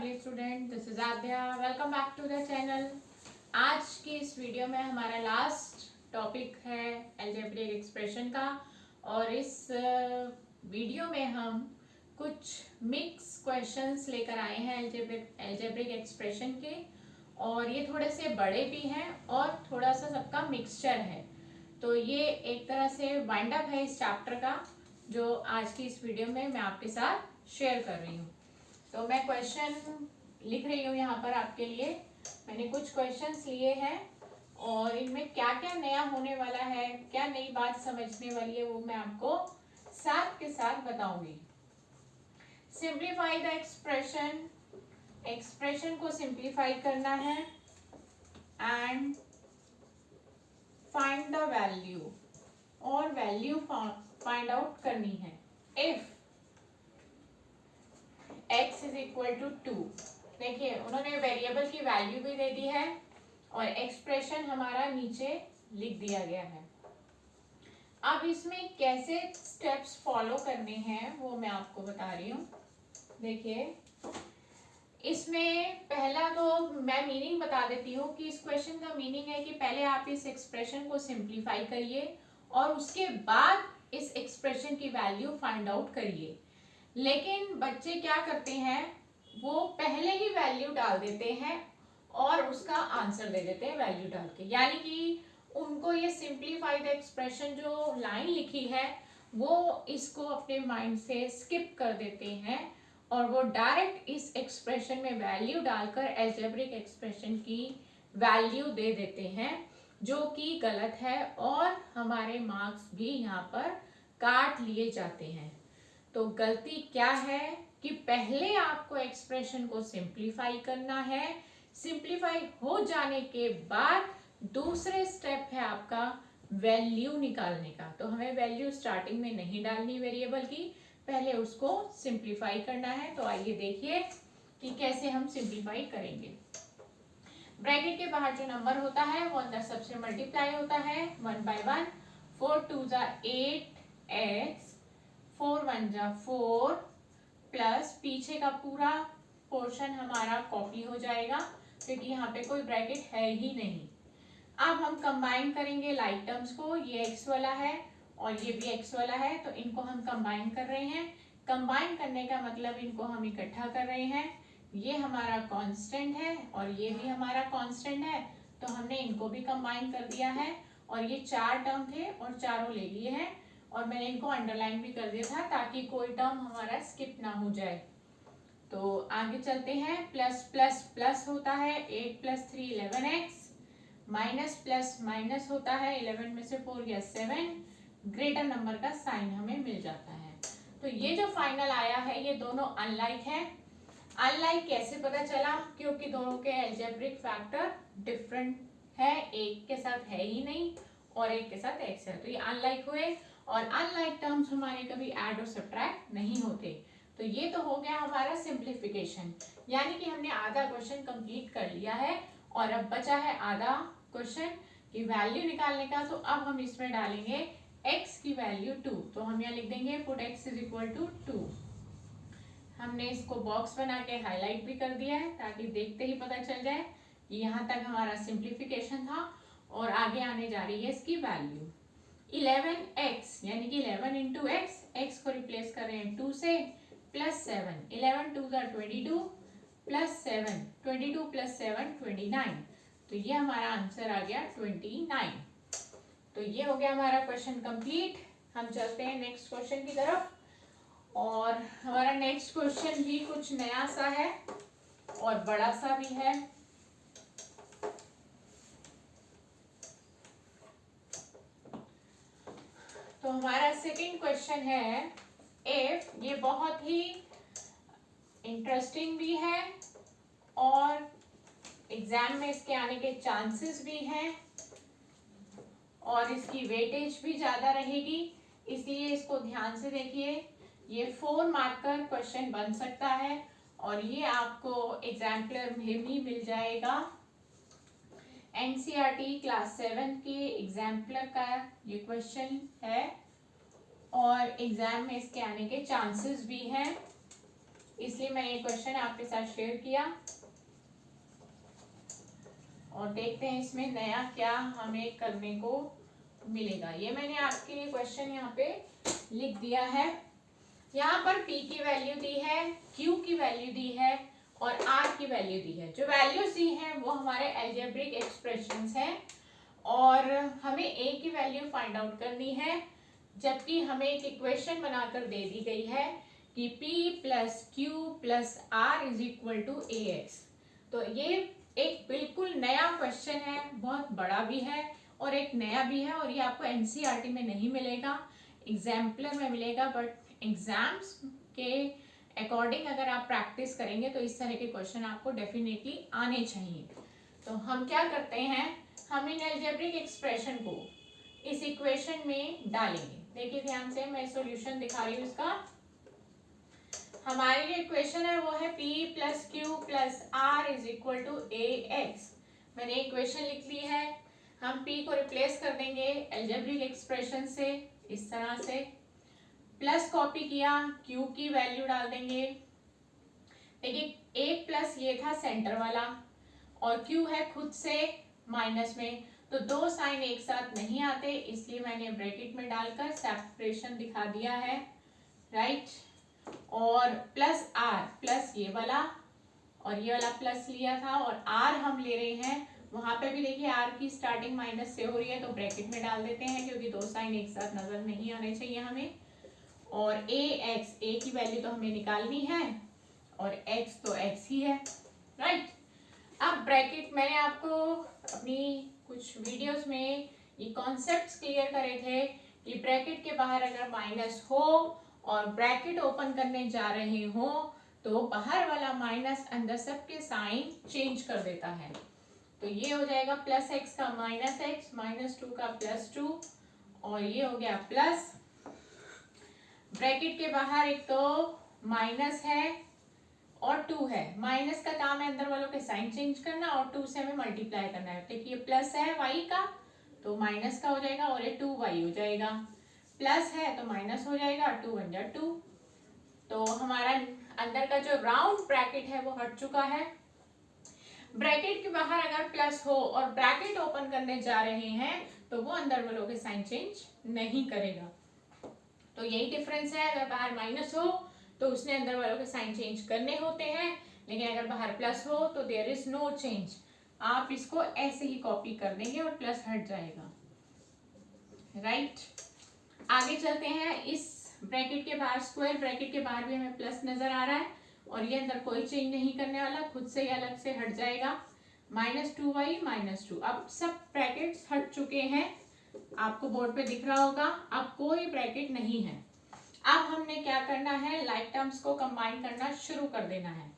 lovely student, this is Adya. Welcome back to the channel. आज की इस video में हमारा लास्ट टॉपिक है अलजेब्रिक एक्सप्रेशन का और इस वीडियो में हम कुछ मिक्स क्वेश्चंस लेकर आए हैं अलजेब्रिक एक्सप्रेशन के और ये थोड़े से बड़े भी हैं और थोड़ा सा सबका मिक्सचर है। तो ये एक तरह से वाइंड अप है इस चैप्टर का जो आज की इस वीडियो में मैं आपके साथ शेयर कर रही हूँ। तो मैं क्वेश्चन लिख रही हूँ यहाँ पर आपके लिए। मैंने कुछ क्वेश्चंस लिए हैं और इनमें क्या क्या नया होने वाला है, क्या नई बात समझने वाली है, वो मैं आपको साथ के साथ बताऊंगी। सिंप्लीफाई द एक्सप्रेशन, एक्सप्रेशन को सिंप्लीफाई करना है एंड फाइंड द वैल्यू और वैल्यू फाइंड आउट करनी है। If x is equal to 2, देखिए उन्होंने वेरिएबल की वैल्यू भी दे दी है और एक्सप्रेशन हमारा नीचे लिख दिया गया है। अब इसमें कैसे स्टेप्स फॉलो करने हैं वो मैं आपको बता रही हूँ। देखिए इसमें पहला तो मैं मीनिंग बता देती हूँ कि इस क्वेश्चन का मीनिंग है कि पहले आप इस एक्सप्रेशन को सिंप्लीफाई करिए और उसके बाद इस एक्सप्रेशन की वैल्यू फाइंड आउट करिए। लेकिन बच्चे क्या करते हैं, वो पहले ही वैल्यू डाल देते हैं और उसका आंसर दे देते हैं वैल्यू डाल के, यानी कि उनको ये सिंप्लीफाइड एक्सप्रेशन जो लाइन लिखी है वो इसको अपने माइंड से स्किप कर देते हैं और वो डायरेक्ट इस एक्सप्रेशन में वैल्यू डालकर अलजेब्रिक एक्सप्रेशन की वैल्यू दे देते हैं, जो कि गलत है और हमारे मार्क्स भी यहाँ पर काट लिए जाते हैं। तो गलती क्या है कि पहले आपको एक्सप्रेशन को सिंप्लीफाई करना है। सिंप्लीफाई हो जाने के बाद दूसरे स्टेप है आपका वैल्यू निकालने का। तो हमें वैल्यू स्टार्टिंग में नहीं डालनी वेरिएबल की, पहले उसको सिंप्लीफाई करना है। तो आइए देखिए कि कैसे हम सिंप्लीफाई करेंगे। ब्रैकेट के बाहर जो नंबर होता है वो अंदर सबसे मल्टीप्लाई होता है 1 by 1। 4 2 जा 8x, 4 1 जा 4 प्लस पीछे का पूरा पोर्शन हमारा कॉपी हो जाएगा क्योंकि यहाँ पे कोई ब्रैकेट है ही नहीं। अब हम कंबाइन करेंगे लाइक टर्म्स को, ये x वाला है और ये भी x वाला है, तो इनको हम कंबाइन कर रहे हैं। कंबाइन करने का मतलब इनको हम इकट्ठा कर रहे हैं। ये हमारा कांस्टेंट है और ये भी हमारा कांस्टेंट है, तो हमने इनको भी कंबाइन कर दिया है। और ये 4 टर्म थे और चारों ले लिए हैं और मैंने इनको अंडरलाइन भी कर दिया था ताकि कोई टर्म हमारा स्किप ना हो जाए। तो आगे चलते हैं। प्लस प्लस प्लस होता है 8 + 3 11x, माइनस प्लस माइनस होता है 11 में से 4 गया 7, ग्रेटर नंबर का साइन हमें मिल जाता है। तो ये जो फाइनल आया है ये दोनों अनलाइक है। अनलाइक कैसे पता चला? क्योंकि दोनों के अलजेब्रिक फैक्टर डिफरेंट है, एक के साथ है ही नहीं और एक के साथ x है, तो ये अनलाइक हुए। और अनलाइक टर्म्स हमारे कभी ऐड और सब्ट्रैक्ट नहीं होते। तो ये तो हो गया हमारा सिंप्लीफिकेशन, यानी कि हमने आधा क्वेश्चन कंप्लीट कर लिया है और अब बचा है आधा क्वेश्चन की वैल्यू निकालने का। तो अब हम इसमें डालेंगे x की वैल्यू 2, तो हम यहाँ लिख देंगे put x is equal to 2। हमने इसको बॉक्स बना के हाईलाइट भी कर दिया है ताकि देखते ही पता चल जाए कि यहाँ तक हमारा सिंप्लीफिकेशन था और आगे आने जा रही है इसकी वैल्यू 11x, यानी कि 11 इंटू x को रिप्लेस कर रहे हैं 2 से, प्लस 7, 11 2 जा 22 प्लस 7, 22 प्लस 7 29, तो ये हमारा आंसर आ गया 29। तो ये हो गया हमारा क्वेश्चन कंप्लीट। हम चलते हैं नेक्स्ट क्वेश्चन की तरफ और हमारा नेक्स्ट क्वेश्चन भी कुछ नया सा है और बड़ा सा भी है। तो हमारा सेकंड क्वेश्चन है इफ, ये बहुत ही इंटरेस्टिंग भी है और एग्जाम में इसके आने के चांसेस भी हैं और इसकी वेटेज भी ज़्यादा रहेगी, इसलिए इसको ध्यान से देखिए। ये 4 मार्कर क्वेश्चन बन सकता है और ये आपको एग्जाम्पलर में भी मिल जाएगा। एनसीईआरटी क्लास 7 के एग्जाम्पलर का ये क्वेश्चन है और एग्जाम में इसके आने के चांसेस भी हैं। इसलिए मैं ये क्वेश्चन आपके साथ शेयर किया। और देखते हैं इसमें नया क्या हमें करने को मिलेगा। ये मैंने आपके लिए क्वेश्चन यहाँ पे लिख दिया है। यहाँ पर P की वैल्यू दी है, Q की वैल्यू दी है और R की वैल्यू दी है। जो वैल्यूज दी हैं वो हमारे अलजेब्रिक एक्सप्रेशंस हैं और हमें A की वैल्यू फाइंड आउट करनी है, जबकि हमें एक इक्वेशन बनाकर दे दी गई है कि P plus Q plus R is equal to a X. तो ये एक बिल्कुल नया क्वेश्चन है, बहुत बड़ा भी है और एक नया भी है, और ये आपको एनसीईआरटी में नहीं मिलेगा, एग्जाम्पलर में मिलेगा। बट एग्जाम्स के अकॉर्डिंग अगर आप प्रैक्टिस करेंगे तो इस तरह के क्वेश्चन आपको डेफिनेटली आने चाहिए। तो हम क्या करते हैं, हम इन अलजेब्रिक एक्सप्रेशन को इस इक्वेशन में डालेंगे। देखिए ध्यान से, मैं सॉल्यूशन दिखा रही हूँ इसका। हमारी जो इक्वेशन है वो है P plus Q plus R is equal to a X. मैंने इक्वेशन लिख ली है। हम P को रिप्लेस कर देंगे अलजेब्रिक एक्सप्रेशन से, इस तरह से प्लस कॉपी किया, Q की वैल्यू डाल देंगे। देखिए एक प्लस ये था सेंटर वाला और Q है खुद से माइनस में, तो दो साइन एक साथ नहीं आते, इसलिए मैंने ब्रैकेट में डालकर सेपरेशन दिखा दिया है, राइट। और प्लस आर, प्लस ये वाला और ये वाला प्लस लिया था और आर हम ले रहे हैं, वहां पे भी देखिए आर की स्टार्टिंग माइनस से हो रही है, तो ब्रैकेट में डाल देते हैं क्योंकि दो साइन एक साथ नजर नहीं आने चाहिए हमें। और ए एक्स, ए की वैल्यू तो हमें निकालनी है और एक्स तो एक्स ही है, राइट। अब ब्रैकेट, मैंने आपको अपनी कुछ वीडियोस में ये कॉन्सेप्ट्स क्लियर करे थे कि ब्रैकेट के बाहर अगर माइनस हो और ब्रैकेट ओपन करने जा रहे हो तो बाहर वाला माइनस अंदर सबके साइन चेंज कर देता है। तो ये हो जाएगा प्लस एक्स का माइनस एक्स, माइनस टू का प्लस टू, और ये हो गया प्लस। ब्रैकेट के बाहर एक तो माइनस है और टू है, माइनस का काम है अंदर वालों के साइन चेंज करना और टू से हमें मल्टीप्लाई करना है। देखिए प्लस है वाई का तो माइनस का हो जाएगा और ये टू वाई हो जाएगा, प्लस है तो माइनस हो जाएगा, टू वन जा टू। तो हमारा अंदर का जो राउंड ब्रैकेट है वो हट चुका है। ब्रैकेट के बाहर अगर प्लस हो और ब्रैकेट ओपन करने जा रहे हैं तो वो अंदर वालों के साइन चेंज नहीं करेगा। तो यही डिफरेंस है, अगर बाहर माइनस हो तो उसने अंदर वालों के साइन चेंज करने होते हैं, लेकिन अगर बाहर प्लस हो तो देयर इज नो चेंज। आप इसको ऐसे ही कॉपी कर देंगे और प्लस हट जाएगा, राइट। आगे चलते हैं। इस ब्रैकेट के बाहर, स्क्वायर ब्रैकेट के बाहर भी हमें प्लस नजर आ रहा है और ये अंदर कोई चेंज नहीं करने वाला, खुद से ही अलग से हट जाएगा। Minus two y minus two, अब सब ब्रैकेट्स हट चुके हैं, आपको बोर्ड पे दिख रहा होगा, अब कोई ब्रैकेट नहीं है। अब हमने क्या करना है, लाइक टर्म्स को कंबाइन करना शुरू कर देना है।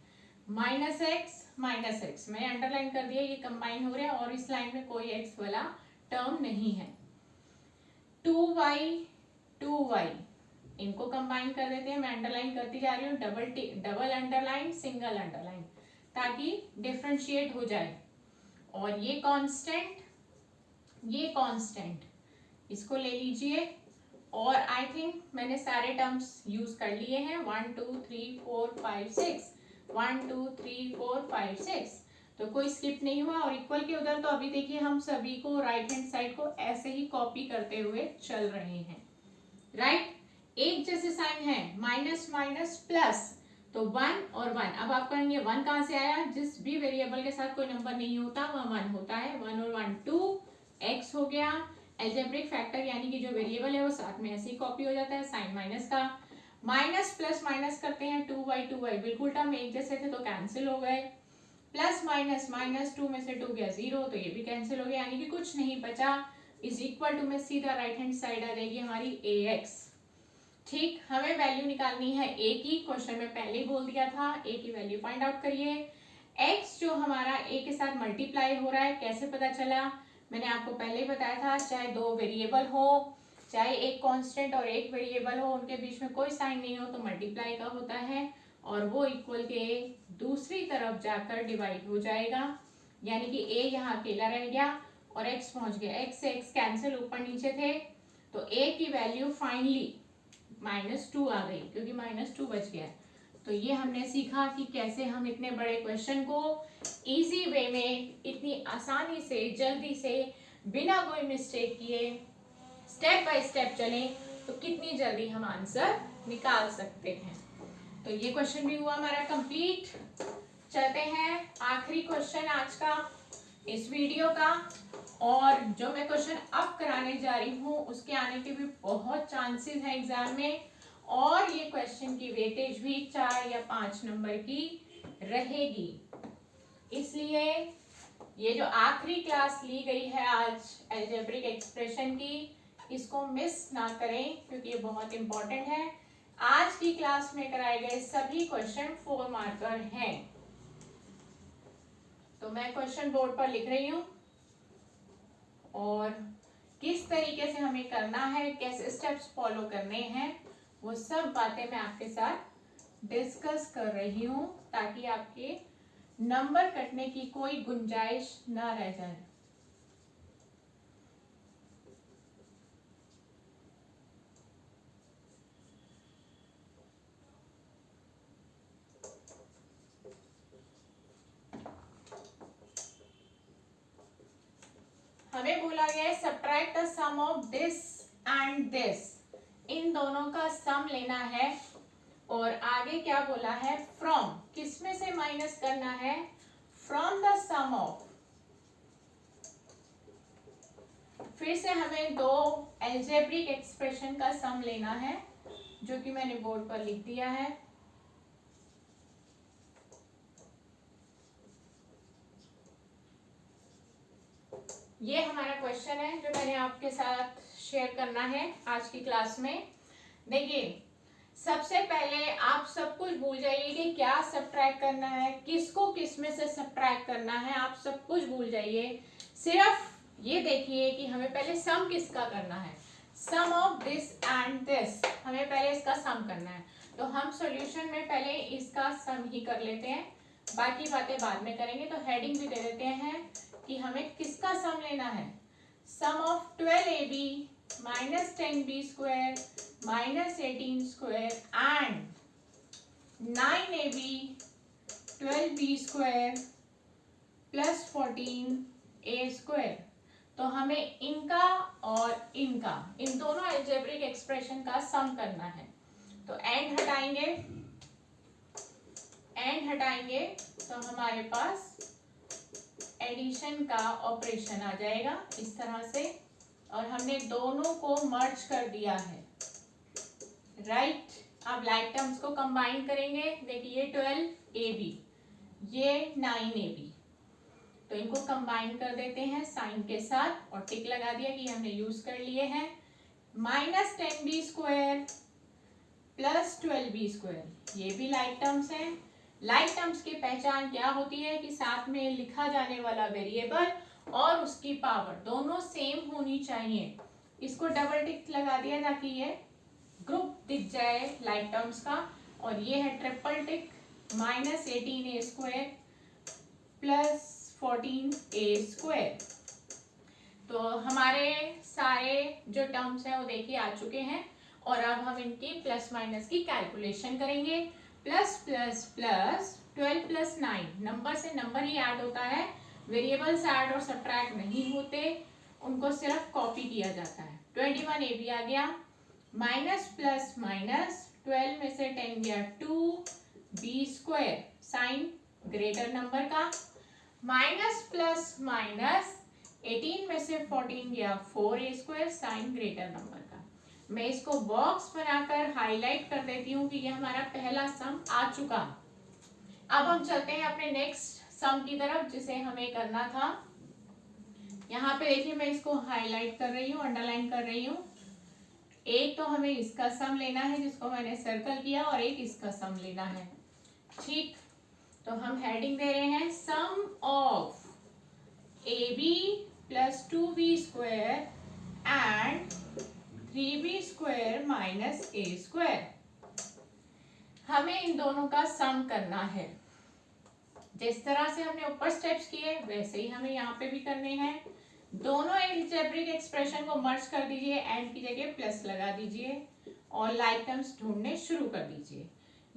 माइनस एक्स मैंने अंडरलाइन कर दिया, ये कंबाइन हो रहा है और इस लाइन में कोई एक्स वाला टर्म नहीं है। टू वाई इनको कंबाइन कर देते हैं, मैं अंडरलाइन करती जा रही हूँ, डबल अंडरलाइन सिंगल अंडरलाइन, ताकि डिफरेंशिएट हो जाए। और ये कांस्टेंट इसको ले लीजिए और आई थिंक मैंने सारे टर्म्स यूज कर लिए हैं, 1 2 3 4 5 6, 1 2 3 4 5 6, तो कोई स्किप नहीं हुआ। और इक्वल के उधर तो अभी देखिए हम सभी को राइट हैंड साइड को ऐसे ही कॉपी करते हुए चल रहे हैं, राइट। एक जैसे साइन है, माइनस माइनस प्लस, तो वन और वन। अब आप कहेंगे वन कहाँ से आया, जिस भी वेरिएबल के साथ कोई नंबर नहीं होता वह वन होता है, वन और वन टू, एक्स हो गया। अलजेब्रिक फैक्टर यानी कि जो वेरिएबल है वो साथ में ऐसे ही कॉपी हो जाता है, साइन माइनस का। माइनस प्लस माइनस करते हैं, टू वाई बिल्कुल टर्म एक जैसे थे तो कैंसिल हो गए। प्लस माइनस, माइनस टू में से टू गया जीरो, तो ये भी कैंसिल हो गया, यानी कि कुछ नहीं बचा। इज इक्वल टू में सीधा राइट हैंड साइड आ जाएगी हमारी ए एक्स। ठीक, हमें वैल्यू निकालनी है ए की, क्वेश्चन में पहले ही बोल दिया था, ए की वैल्यू फाइंड आउट करिए। एक्स जो हमारा ए के साथ मल्टीप्लाई हो रहा है, कैसे पता चला, मैंने आपको पहले ही बताया था, चाहे दो वेरिएबल हो, चाहे एक कांस्टेंट और एक वेरिएबल हो, उनके बीच में कोई साइन नहीं हो तो मल्टीप्लाई का होता है और वो इक्वल के दूसरी तरफ जाकर डिवाइड हो जाएगा, यानी कि ए यहाँ अकेला रह गया और एक्स पहुंच गया, एक्स से एक्स कैंसिल, ऊपर नीचे थे, तो ए की वैल्यू फाइनली -2 आ गई क्योंकि -2 बच गया, तो ये हमने सीखा कि कैसे हम इतने बड़े क्वेश्चन को इजी वे में इतनी आसानी से जल्दी से बिना कोई मिस्टेक किए स्टेप बाय स्टेप चलें तो कितनी जल्दी हम आंसर निकाल सकते हैं। तो ये क्वेश्चन भी हुआ हमारा कंप्लीट। चलते हैं आखिरी क्वेश्चन आज का इस वीडियो का, और जो मैं क्वेश्चन अब कराने जा रही हूँ उसके आने के भी बहुत चांसेस हैं एग्जाम में, और ये क्वेश्चन की वेटेज भी 4 या 5 नंबर की रहेगी। इसलिए ये जो आखिरी क्लास ली गई है आज अलजेब्रिक एक्सप्रेशन की, इसको मिस ना करें क्योंकि ये बहुत इंपॉर्टेंट है। आज की क्लास में कराए गए सभी क्वेश्चन 4 मार्कर हैं। तो मैं क्वेश्चन बोर्ड पर लिख रही हूँ और किस तरीके से हमें करना है, कैसे स्टेप्स फॉलो करने हैं, वो सब बातें मैं आपके साथ डिस्कस कर रही हूँ ताकि आपके नंबर कटने की कोई गुंजाइश ना रह जाए। हमें बोला गया है subtract the sum of this and this, इन दोनों का सम लेना है। और आगे क्या बोला है, फ्रॉम, किस में से माइनस करना है, फ्रॉम द सम ऑफ। फिर से हमें दो अलजेब्रिक एक्सप्रेशन का सम लेना है जो कि मैंने बोर्ड पर लिख दिया है। ये हमारा क्वेश्चन है जो मैंने आपके साथ शेयर करना है आज की क्लास में। देखिए, सबसे पहले आप सब कुछ भूल जाइए कि क्या सब्ट्रैक्ट करना है, किसको किस में से सब्ट्रैक्ट करना है, आप सब कुछ भूल जाइए। सिर्फ ये देखिए कि हमें पहले सम किसका करना है, sum of this and this, हमें पहले इसका सम करना है। तो हम सॉल्यूशन में पहले इसका सम ही कर लेते हैं, बाकी बातें बाद में करेंगे। तो हेडिंग भी दे देते हैं कि हमें किसका सम लेना है, sum of 12ab minus 10b square minus 18 square and 9ab 12b square plus 14a square. तो हमें इनका और इनका, इन दोनों अलजेब्रिक एक्सप्रेशन का सम करना है। तो एंड हटाएंगे तो हमारे पास एडिशन का ऑपरेशन आ जाएगा इस तरह से, और हमने दोनों को मर्ज कर दिया है, राइट। अब लाइक टर्म्स को कंबाइन करेंगे। देखिए 12ab, ये 9ab, तो इनको कंबाइन कर देते हैं साइन के साथ और टिक लगा दिया कि हमने यूज कर लिए हैं। Minus 10b square plus 12b square, ये भी लाइक टर्म्स हैं। लाइक टर्म्स की पहचान क्या होती है कि साथ में लिखा जाने वाला वेरिएबल और उसकी पावर दोनों सेम होनी चाहिए। इसको डबल टिक लगा दिया ताकि ये ग्रुप दिख जाए लाइक टर्म्स का। और ये है triple tick, minus 18a square plus 14a square. तो हमारे सारे जो टर्म्स हैं वो देखिए आ चुके हैं, और अब हम इनकी प्लस माइनस की कैलकुलेशन करेंगे। Plus plus plus 12 plus 9, number से नंबर ही ऐड होता है, वेरिएबल्स ऐड और सब्ट्रैक्ट नहीं होते, उनको सिर्फ कॉपी किया जाता है। 21ab आ गया, माइनस प्लस माइनस 12 में से 10 गया 2b square sine greater number का, माइनस प्लस माइनस 18 में से 14 गया 4a square sine greater number का। मैं इसको बॉक्स बनाकर हाईलाइट कर देती हूँ कि ये हमारा पहला सम आ चुका। अब हम चलते हैं अपने नेक्स्ट सम की तरफ जिसे हमें करना था। यहाँ पे देखिए मैं इसको हाईलाइट कर रही हूँ, अंडरलाइन कर रही हूँ। एक तो हमें इसका सम लेना है जिसको मैंने सर्कल किया, और एक इसका सम लेना है, ठीक। तो हम हेडिंग दे रहे हैं sum of ab plus 2b square and 3b square minus a square. हमें इन दोनों का सम करना है। जिस तरह से हमने ऊपर स्टेप्स किए वैसे ही हमें यहाँ पे भी करने हैं। दोनों अलजेब्रिक एक्सप्रेशन को मर्ज कर दीजिए, एंड की जगह प्लस लगा दीजिए और लाइक टर्म्स ढूंढने शुरू कर दीजिए।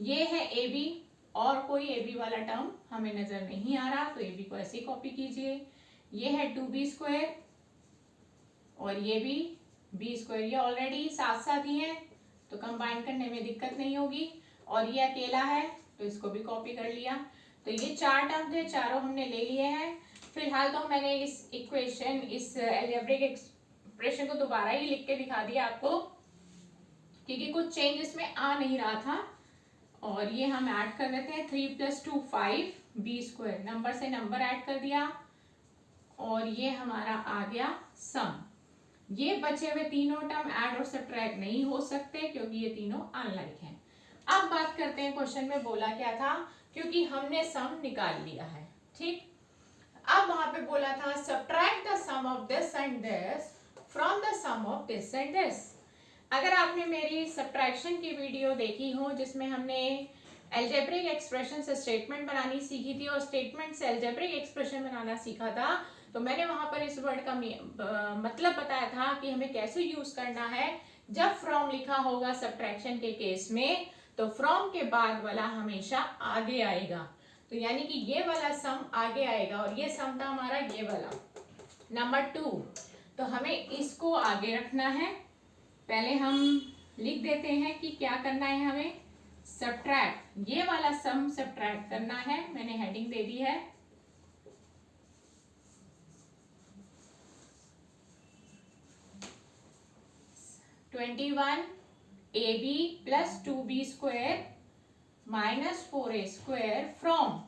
ये है ए बी, और कोई ए बी वाला टर्म हमें नजर नहीं आ रहा, तो ए बी को ऐसे ही कॉपी कीजिए। ये है 2b² और ये भी b², ये ऑलरेडी साथ साथ ही है तो कंबाइन करने में दिक्कत नहीं होगी। और ये अकेला है तो इसको भी कॉपी कर लिया। तो ये 4 टर्म थे, चारों हमने ले लिए हैं। फिलहाल तो मैंने इस इक्वेशन, इस अलजेब्रिक एक्सप्रेशन को दोबारा ही लिख के दिखा दिया आपको, क्योंकि कुछ चेंज इसमें आ नहीं रहा था। और ये हम ऐड कर देते हैं, 3 + 2 5 b², नंबर से नंबर ऐड कर दिया और ये हमारा आ गया सम। ये बचे हुए तीनों टर्म ऐड और सब्ट्रैक्ट नहीं हो सकते क्योंकि ये तीनों अनलाइक हैं। अब बात करते हैं क्वेश्चन में बोला क्या था, क्योंकि हमने सम निकाल लिया है, ठीक। अब वहां पे बोला था subtract the sum of this and this from the sum of this and this. अगर आपने मेरी सब्ट्रैक्शन की वीडियो देखी हो जिसमें हमने अलजेब्रिक एक्सप्रेशन से स्टेटमेंट बनानी सीखी थी और स्टेटमेंट से अलजेब्रिक एक्सप्रेशन बनाना सीखा था, तो मैंने वहां पर इस वर्ड का मतलब बताया था कि हमें कैसे यूज करना है। जब फ्रॉम लिखा होगा सब्ट्रैक्शन के केस में तो फ्रॉम के बाद वाला हमेशा आगे आएगा, तो यानी कि ये वाला सम आगे आएगा और ये सम था हमारा ये वाला नंबर 2, तो हमें इसको आगे रखना है। पहले हम लिख देते हैं कि क्या करना है, हमें सब्ट्रैक्ट, ये वाला सम सब्ट्रैक्ट करना है। मैंने हेडिंग दे दी है, (21ab + 2b² - 4a² फ्रॉम,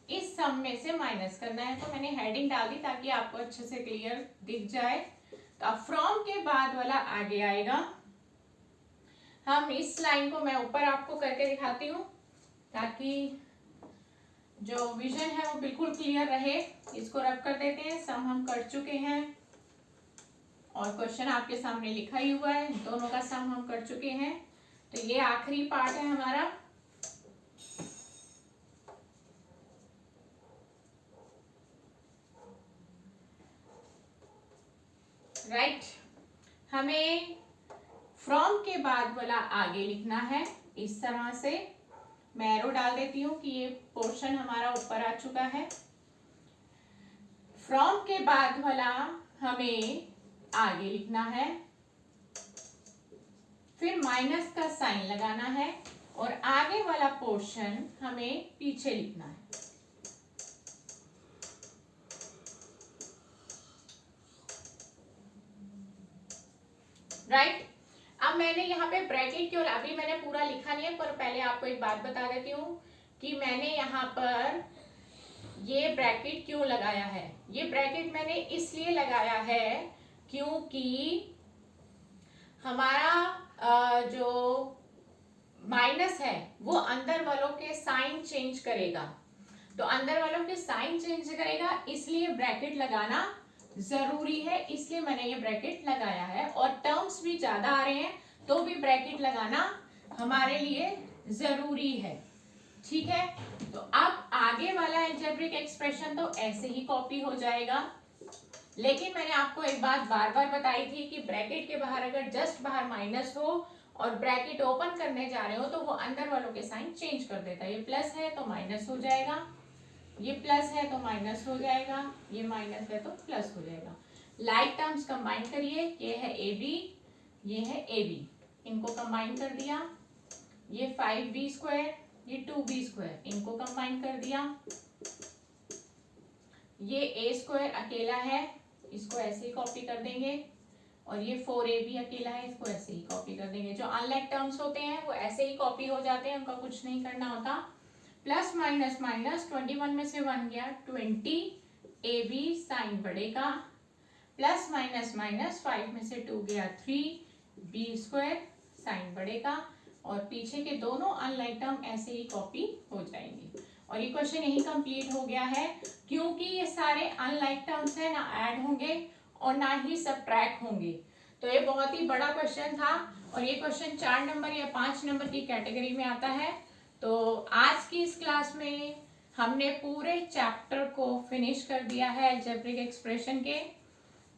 इस सम में से माइनस करना है। तो मैंने हेडिंग डाल दी ताकि आपको अच्छे से क्लियर दिख जाए। तो अब फ्रॉम के बाद वाला आगे आएगा। हम इस लाइन को मैं ऊपर आपको करके दिखाती हूँ ताकि जो विजन है वो बिल्कुल क्लियर रहे। इसको रब कर देते हैं, सम हम कर चुके हैं और क्वेश्चन आपके सामने लिखा ही हुआ है, दोनों का सम हम कर चुके हैं। तो ये आखिरी पार्ट है हमारा। राइट, हमें फ्रॉम के बाद वाला आगे लिखना है इस तरह से। मैं एरो डाल देती हूँ कि ये पोर्शन हमारा ऊपर आ चुका है। फ्रॉम के बाद वाला हमें आगे लिखना है, फिर माइनस का साइन लगाना है और आगे वाला पोर्शन हमें पीछे लिखना है। राइट, अब मैंने यहाँ पे ब्रैकेट क्यों, अभी मैंने पूरा लिखा नहीं है पर पहले आपको एक बात बता देती हूँ कि मैंने यहाँ पर ये ब्रैकेट क्यों लगाया है। ये ब्रैकेट मैंने इसलिए लगाया है क्योंकि हमारा जो माइनस है वो अंदर वालों के साइन चेंज करेगा, तो अंदर वालों के साइन चेंज करेगा, इसलिए ब्रैकेट लगाना जरूरी है, इसलिए मैंने ये ब्रैकेट लगाया है। और टर्म्स भी ज्यादा आ रहे हैं तो भी ब्रैकेट लगाना हमारे लिए जरूरी है, ठीक है। तो अब आगे वाला अलजेब्रिक एक्सप्रेशन तो ऐसे ही कॉपी हो जाएगा, लेकिन मैंने आपको एक बात बार बार बताई थी कि ब्रैकेट के बाहर अगर जस्ट बाहर माइनस हो और ब्रैकेट ओपन करने जा रहे हो तो वो अंदर वालों के साइन चेंज कर देता है। ये प्लस है तो माइनस हो जाएगा, ये प्लस है तो माइनस हो जाएगा, ये माइनस है तो प्लस हो जाएगा। लाइक टर्म्स कंबाइन करिए, ये है ए बी, ये है ए बी, इनको कंबाइन कर दिया। ये 5b², ये 2b², इनको कंबाइन कर दिया। ये a² अकेला है, इसको ऐसे ही कॉपी कर देंगे और ये 4ab अकेला है, इसको ऐसे ही कॉपी कर देंगे। जो अनलाइक टर्म्स होते हैं वो ऐसे ही कॉपी हो जाते हैं, उनका कुछ नहीं करना होता। प्लस माइनस माइनस, 21 में से 1 गया 20, ab साइन बढ़ेगा, प्लस माइनस माइनस 5 में से 2 गया 3b² साइन बढ़ेगा और पीछे के दोनों अनलाइक टर्म ऐसे ही कॉपी हो जाएंगे। और ये क्वेश्चन यही कंप्लीट हो गया है क्योंकि ये सारे अनलाइक टर्म्स है, ना ऐड होंगे और ना ही सब्ट्रैक्ट होंगे। तो ये बहुत ही बड़ा क्वेश्चन था और ये क्वेश्चन 4 नंबर या 5 नंबर की कैटेगरी में आता है। तो आज की इस क्लास में हमने पूरे चैप्टर को फिनिश कर दिया है अलजेब्रिक एक्सप्रेशन के।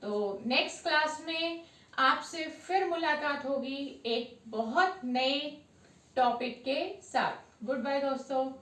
तो नेक्स्ट क्लास में आपसे फिर मुलाकात होगी एक बहुत नए टॉपिक के साथ। गुड बाय दोस्तों।